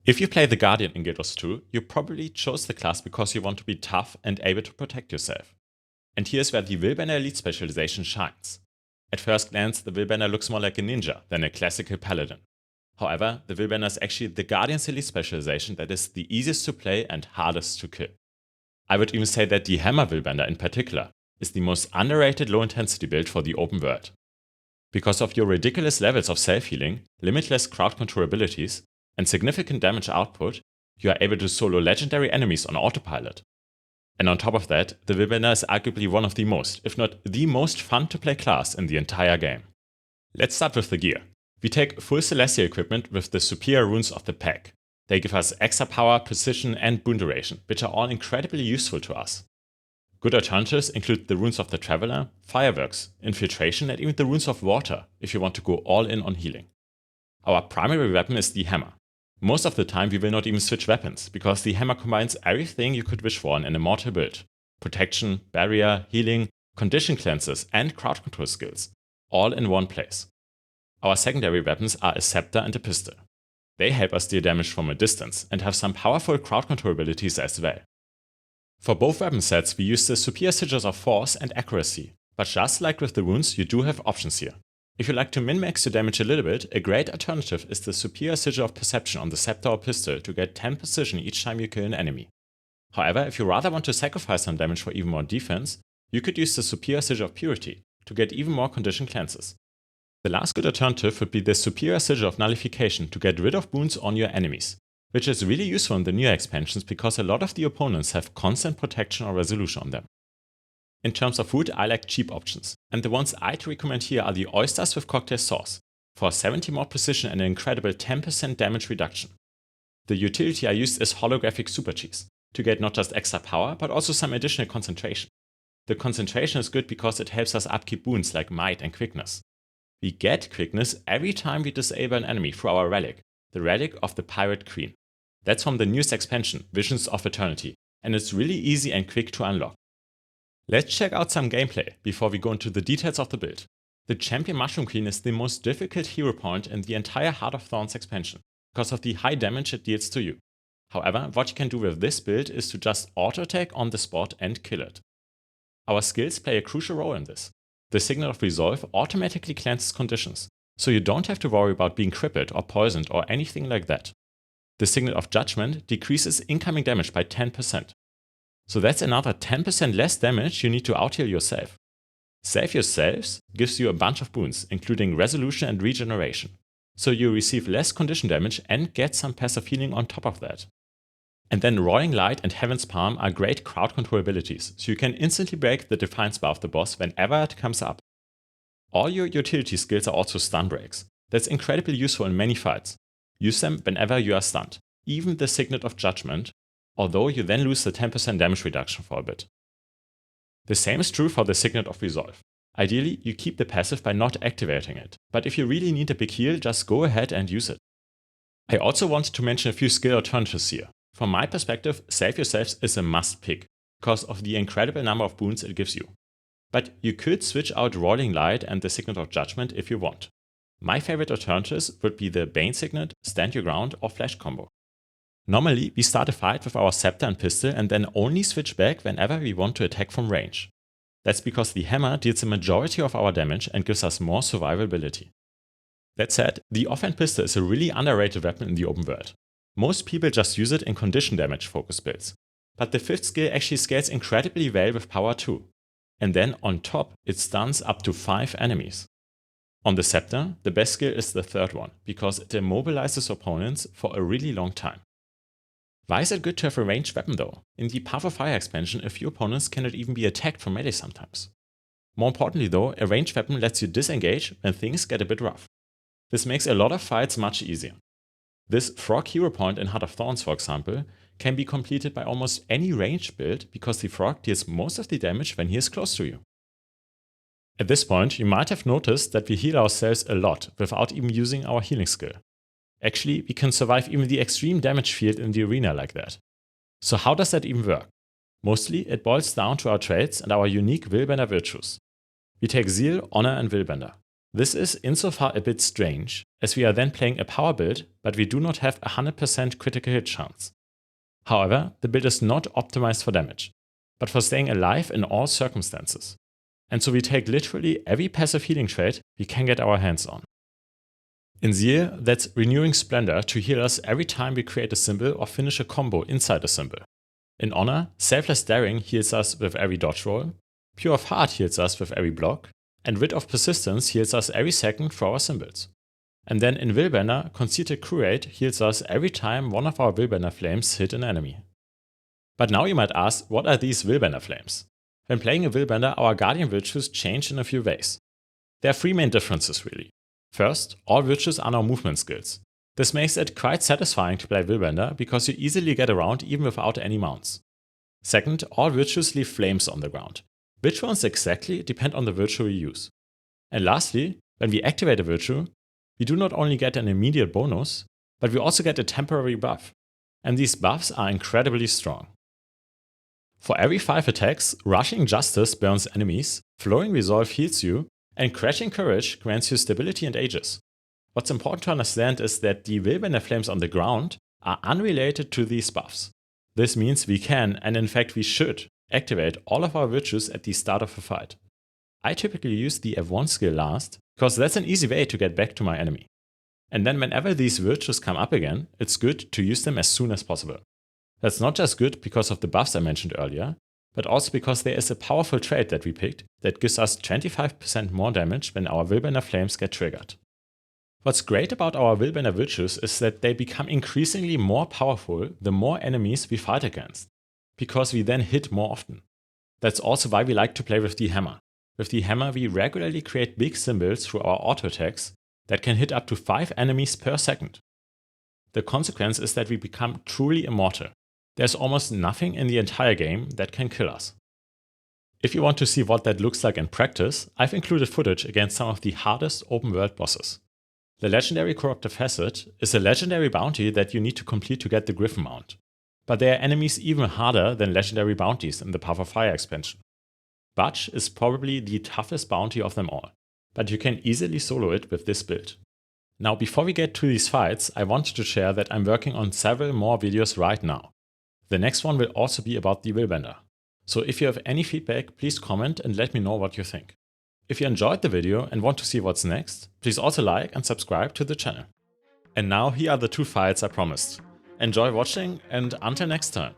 If you play the Guardian in GW2, you probably chose the class because you want to be tough and able to protect yourself. And here's where the Willbender Elite specialization shines. At first glance, the Willbender looks more like a ninja than a classical paladin. However, the Willbender is actually the Guardian's elite specialization that is the easiest to play and hardest to kill. I would even say that the Hammer Willbender in particular is the most underrated low-intensity build for the open world. Because of your ridiculous levels of self-healing, limitless crowd control abilities, and significant damage output, you are able to solo legendary enemies on autopilot. And on top of that, the Willbender is arguably one of the most, if not the most fun to play class in the entire game. Let's start with the gear. We take full celestial equipment with the superior runes of the pack. They give us extra power, precision, and boon duration, which are all incredibly useful to us. Good alternatives include the runes of the Traveler, Fireworks, Infiltration, and even the runes of Water if you want to go all in on healing. Our primary weapon is the Hammer. Most of the time we will not even switch weapons, because the Hammer combines everything you could wish for in an immortal build. Protection, barrier, healing, condition cleanses, and crowd control skills, all in one place. Our secondary weapons are a scepter and a pistol. They help us deal damage from a distance and have some powerful crowd control abilities as well. For both weapon sets we use the superior sigils of force and accuracy, but just like with the runes you do have options here. If you like to min-max your damage a little bit, a great alternative is the superior sigil of perception on the scepter or pistol to get 10 precision each time you kill an enemy. However, if you rather want to sacrifice some damage for even more defense, you could use the superior sigil of purity to get even more condition cleanses. The last good alternative would be the superior sigil of nullification to get rid of wounds on your enemies, which is really useful in the newer expansions because a lot of the opponents have constant protection or resolution on them. In terms of food, I like cheap options, and the ones I'd recommend here are the oysters with cocktail sauce, for 70 more precision and an incredible 10% damage reduction. The utility I used is holographic super cheese, to get not just extra power, but also some additional concentration. The concentration is good because it helps us upkeep boons like might and quickness. We get quickness every time we disable an enemy through our relic, the relic of the Pirate Queen. That's from the newest expansion, Visions of Eternity, and it's really easy and quick to unlock. Let's check out some gameplay before we go into the details of the build. The Champion Mushroom Queen is the most difficult hero point in the entire Heart of Thorns expansion, because of the high damage it deals to you. However, what you can do with this build is to just auto-attack on the spot and kill it. Our skills play a crucial role in this. The Signal of Resolve automatically cleanses conditions, so you don't have to worry about being crippled or poisoned or anything like that. The Signal of Judgment decreases incoming damage by 10%. So that's another 10% less damage you need to out-heal yourself. Save Yourselves gives you a bunch of boons, including resolution and regeneration. So you receive less condition damage and get some passive healing on top of that. And then Roaring Light and Heaven's Palm are great crowd control abilities, so you can instantly break the Defiance bar of the boss whenever it comes up. All your utility skills are also stun breaks. That's incredibly useful in many fights. Use them whenever you are stunned, even the Signet of Judgment, although you then lose the 10% damage reduction for a bit. The same is true for the Signet of Resolve. Ideally, you keep the passive by not activating it, but if you really need a big heal, just go ahead and use it. I also wanted to mention a few skill alternatives here. From my perspective, Save Yourselves is a must pick, because of the incredible number of boons it gives you. But you could switch out Rolling Light and the Signet of Judgment if you want. My favorite alternatives would be the Bane Signet, Stand Your Ground, or Flash combo. Normally, we start a fight with our scepter and pistol and then only switch back whenever we want to attack from range. That's because the hammer deals the majority of our damage and gives us more survivability. That said, the offhand pistol is a really underrated weapon in the open world. Most people just use it in condition damage focused builds. But the fifth skill actually scales incredibly well with power too. And then on top, it stuns up to 5 enemies. On the scepter, the best skill is the third one, because it immobilizes opponents for a really long time. Why is it good to have a ranged weapon though? In the Path of Fire expansion, a few opponents cannot even be attacked from melee sometimes. More importantly though, a ranged weapon lets you disengage when things get a bit rough. This makes a lot of fights much easier. This Frog hero point in Heart of Thorns, for example, can be completed by almost any ranged build because the Frog deals most of the damage when he is close to you. At this point, you might have noticed that we heal ourselves a lot without even using our healing skill. Actually, we can survive even the extreme damage field in the arena like that. So how does that even work? Mostly, it boils down to our traits and our unique Willbender Virtues. We take Zeal, Honor and Willbender. This is insofar a bit strange, as we are then playing a power build, but we do not have a 100% critical hit chance. However, the build is not optimized for damage, but for staying alive in all circumstances. And so we take literally every passive healing trait we can get our hands on. In Zeal, that's Renewing Splendor to heal us every time we create a symbol or finish a combo inside a symbol. In Honor, Selfless Daring heals us with every dodge roll, Pure of Heart heals us with every block, and Writ of Persistence heals us every second for our symbols. And then in Willbender, Conceited Curate heals us every time one of our Willbender flames hit an enemy. But now you might ask, what are these Willbender flames? When playing a Willbender, our Guardian Virtues change in a few ways. There are three main differences really. First, all Virtues are now movement skills. This makes it quite satisfying to play Willbender because you easily get around even without any mounts. Second, all Virtues leave flames on the ground. Which ones exactly depend on the virtue we use. And lastly, when we activate a virtue, we do not only get an immediate bonus, but we also get a temporary buff. And these buffs are incredibly strong. For every 5 attacks, Rushing Justice burns enemies, Flowing Resolve heals you, and Crashing Courage grants you stability and ages. What's important to understand is that the Willbender flames on the ground are unrelated to these buffs. This means we can, and in fact we should, activate all of our virtues at the start of a fight. I typically use the F1 skill last, because that's an easy way to get back to my enemy. And then whenever these virtues come up again, it's good to use them as soon as possible. That's not just good because of the buffs I mentioned earlier, but also because there is a powerful trait that we picked that gives us 25% more damage when our Willbender flames get triggered. What's great about our Willbender Virtues is that they become increasingly more powerful the more enemies we fight against, because we then hit more often. That's also why we like to play with the Hammer. With the Hammer we regularly create big symbols through our auto attacks that can hit up to 5 enemies per second. The consequence is that we become truly immortal. There's almost nothing in the entire game that can kill us. If you want to see what that looks like in practice, I've included footage against some of the hardest open world bosses. The legendary Corruptor Facet is a legendary bounty that you need to complete to get the Griffin mount. But there are enemies even harder than legendary bounties in the Path of Fire expansion. Butch is probably the toughest bounty of them all, but you can easily solo it with this build. Now before we get to these fights, I wanted to share that I'm working on several more videos right now. The next one will also be about the Willbender. So if you have any feedback, please comment and let me know what you think. If you enjoyed the video and want to see what's next, please also like and subscribe to the channel. And now here are the 2 fights I promised. Enjoy watching and until next time.